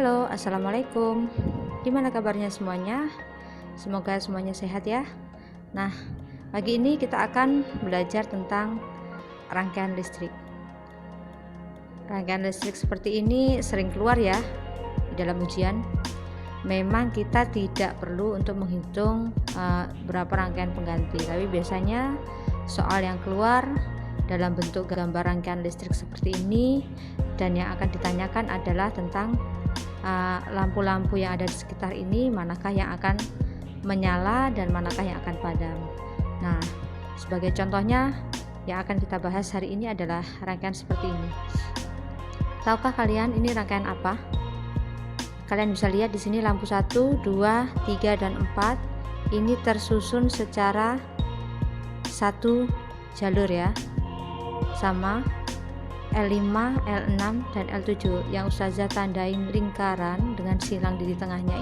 Halo, assalamualaikum. Gimana kabarnya semuanya? Semoga semuanya sehat ya. Nah, pagi ini kita akan belajar tentang rangkaian listrik. Rangkaian listrik seperti ini sering keluar ya di dalam ujian. Memang kita tidak perlu untuk menghitung berapa rangkaian pengganti, tapi biasanya soal yang keluar dalam bentuk gambar rangkaian listrik seperti ini, dan yang akan ditanyakan adalah tentang lampu-lampu yang ada di sekitar ini, manakah yang akan menyala dan manakah yang akan padam. Nah, sebagai contohnya yang akan kita bahas hari ini adalah rangkaian seperti ini. Tahukah kalian ini rangkaian apa? Kalian bisa lihat di sini lampu 1, 2, 3 dan 4 ini tersusun secara satu jalur ya. Sama L5, L6 dan L7 yang Ustazah tandain lingkaran dengan silang di tengahnya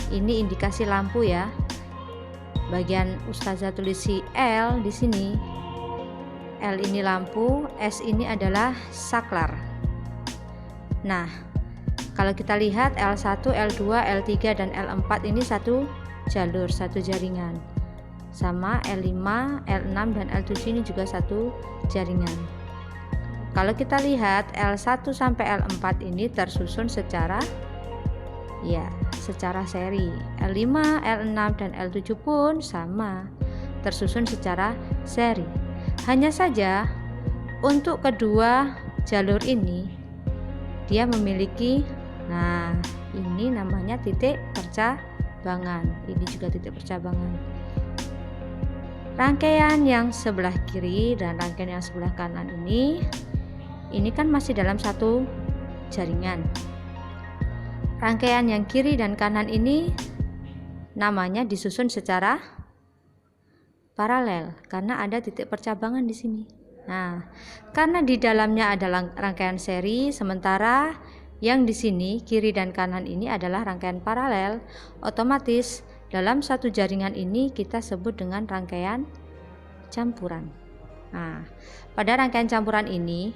ini indikasi lampu ya. Bagian Ustazah tulis si L di sini. L ini lampu, S ini adalah saklar. Nah, kalau kita lihat L1, L2, L3 dan L4 ini satu jalur, satu jaringan. Sama L5, L6 dan L7 ini juga satu jaringan. Kalau kita lihat L1 sampai L4 ini tersusun secara seri. L5, L6 dan L7 pun sama, tersusun secara seri. Hanya saja untuk kedua jalur ini dia memiliki ini namanya titik percabangan. Ini juga titik percabangan. Rangkaian yang sebelah kiri dan rangkaian yang sebelah kanan ini kan masih dalam satu jaringan. Rangkaian yang kiri dan kanan ini namanya disusun secara paralel karena ada titik percabangan di sini. Nah, karena di dalamnya ada rangkaian seri, sementara yang di sini kiri dan kanan ini adalah rangkaian paralel, otomatis dalam satu jaringan ini kita sebut dengan rangkaian campuran. Nah, pada rangkaian campuran ini,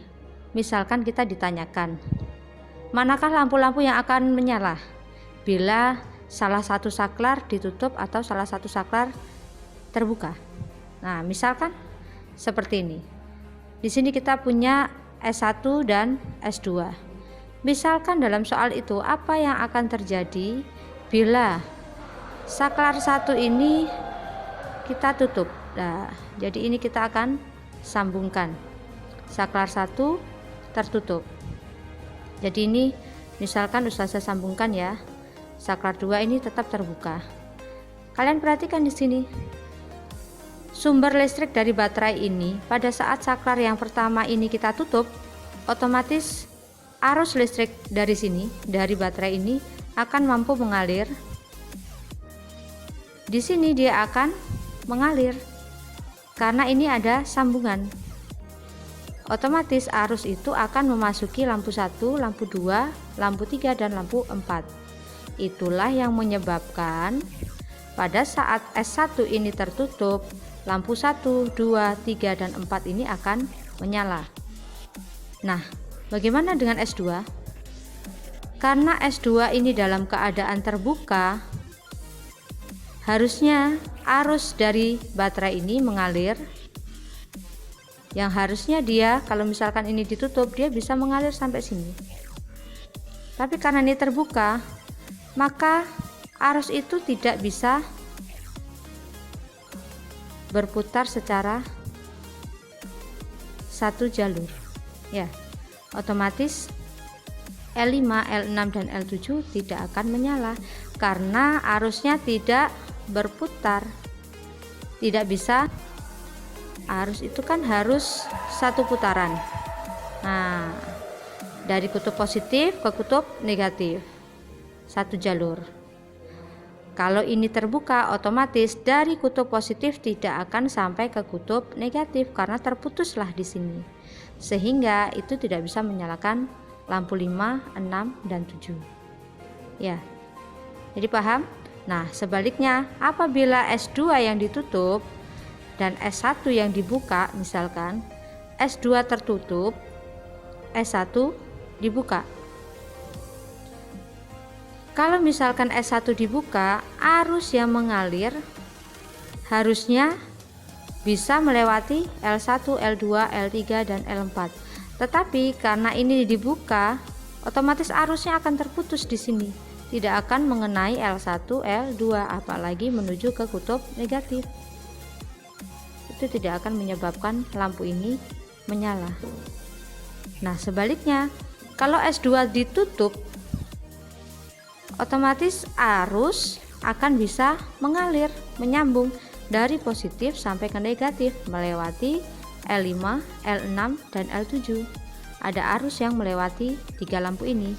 misalkan kita ditanyakan, manakah lampu-lampu yang akan menyala bila salah satu saklar ditutup atau salah satu saklar terbuka. Nah, misalkan seperti ini. Di sini kita punya S1 dan S2. Misalkan dalam soal itu apa yang akan terjadi bila saklar 1 ini kita tutup. Nah, jadi ini kita akan sambungkan. Saklar 1 tertutup. Jadi ini misalkan Ustazah sambungkan ya. Saklar 2 ini tetap terbuka. Kalian perhatikan di sini. Sumber listrik dari baterai ini pada saat saklar yang pertama ini kita tutup, otomatis arus listrik dari sini, dari baterai ini akan mampu mengalir. Di sini dia akan mengalir karena ini ada sambungan. Otomatis arus itu akan memasuki lampu 1, lampu 2, lampu 3 dan lampu 4. Itulah yang menyebabkan pada saat S1 ini tertutup, lampu 1, 2, 3 dan 4 ini akan menyala. Nah, bagaimana dengan S2? Karena S2 ini dalam keadaan terbuka, harusnya arus dari baterai ini mengalir. Yang harusnya dia, kalau misalkan ini ditutup, dia bisa mengalir sampai sini. Tapi karena ini terbuka, maka arus itu tidak bisa berputar secara satu jalur. Ya, otomatis L5, L6 dan L7 tidak akan menyala karena arusnya tidak berputar. Tidak bisa, arus itu kan harus satu putaran. Nah, dari kutub positif ke kutub negatif, satu jalur. Kalau ini terbuka, otomatis dari kutub positif tidak akan sampai ke kutub negatif karena terputuslah di sini. Sehingga itu tidak bisa menyalakan lampu 5, 6 dan 7. Ya. Jadi paham? Nah, sebaliknya apabila S2 yang ditutup dan S1 yang dibuka, misalkan S2 tertutup, S1 dibuka. kalau misalkan S1 dibuka, arus yang mengalir harusnya bisa melewati L1, L2, L3 dan L4. Tetapi karena ini dibuka, otomatis arusnya akan terputus di sini. Tidak akan mengenai L1, L2, apalagi menuju ke kutub negatif. Itu tidak akan menyebabkan lampu ini menyala. Nah, sebaliknya, kalau S2 ditutup, otomatis arus akan bisa mengalir, menyambung dari positif sampai ke negatif melewati L5, L6, dan L7. Ada arus yang melewati 3 lampu ini,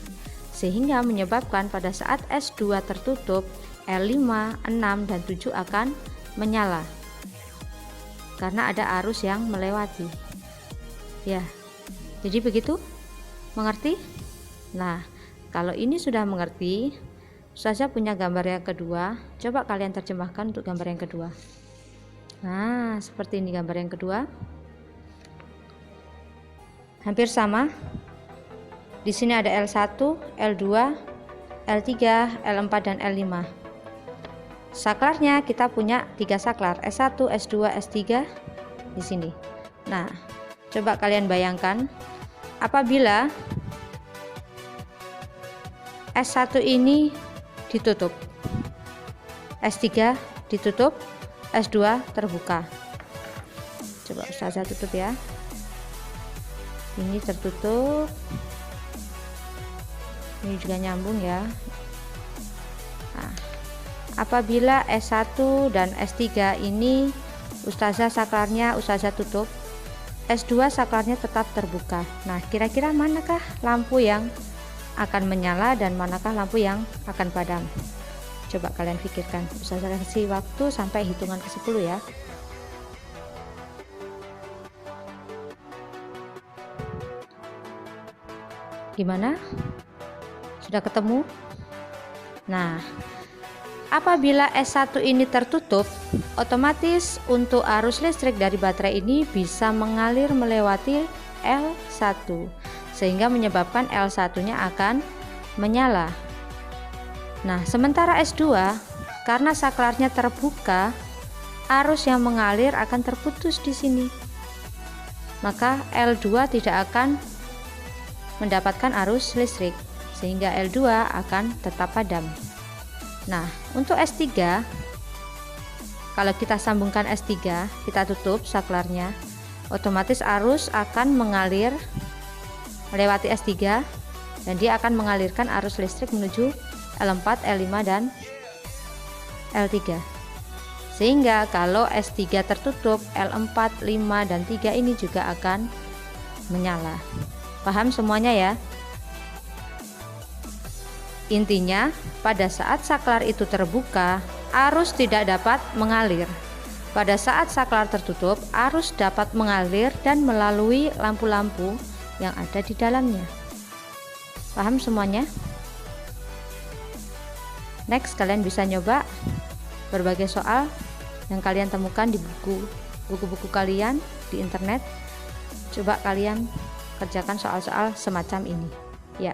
sehingga menyebabkan pada saat S2 tertutup, L5, 6, dan 7 akan menyala karena ada arus yang melewati. Ya, jadi begitu, mengerti? Nah, kalau ini sudah mengerti, saya punya gambar yang kedua. Coba kalian terjemahkan untuk gambar yang kedua. Nah, seperti ini gambar yang kedua. Hampir sama. Di sini ada L1, L2, L3, L4 dan L5. Saklarnya kita punya 3 saklar, S1, S2, S3 di sini. Nah, coba kalian bayangkan apabila S1 ini ditutup, S3 ditutup, S2 terbuka. Coba saya tutup ya. Ini tertutup. Ini juga nyambung ya. Nah, apabila S1 dan S3 ini ustazah saklarnya ustazah tutup, S2 saklarnya tetap terbuka. Nah, kira-kira manakah lampu yang akan menyala dan manakah lampu yang akan padam? Coba kalian pikirkan. Ustazah kasih waktu sampai hitungan ke-10 ya. Gimana? Sudah ketemu? Nah, apabila S1 ini tertutup, otomatis untuk arus listrik dari baterai ini bisa mengalir melewati L1, sehingga menyebabkan L1-nya akan menyala. Nah, sementara S2 karena saklarnya terbuka, arus yang mengalir akan terputus di sini. Maka L2 tidak akan mendapatkan arus listrik, sehingga L2 akan tetap padam. Nah, untuk S3, kalau kita sambungkan S3, kita tutup saklarnya, otomatis arus akan mengalir melewati S3 dan dia akan mengalirkan arus listrik menuju L4, L5 dan L3. Sehingga kalau S3 tertutup, L4, 5 dan 3 ini juga akan menyala. Paham semuanya ya? Intinya, pada saat saklar itu terbuka, arus tidak dapat mengalir. Pada saat saklar tertutup, arus dapat mengalir dan melalui lampu-lampu yang ada di dalamnya. Paham semuanya? Next, kalian bisa nyoba berbagai soal yang kalian temukan di buku-buku kalian di internet. Coba kalian kerjakan soal-soal semacam ini. Ya.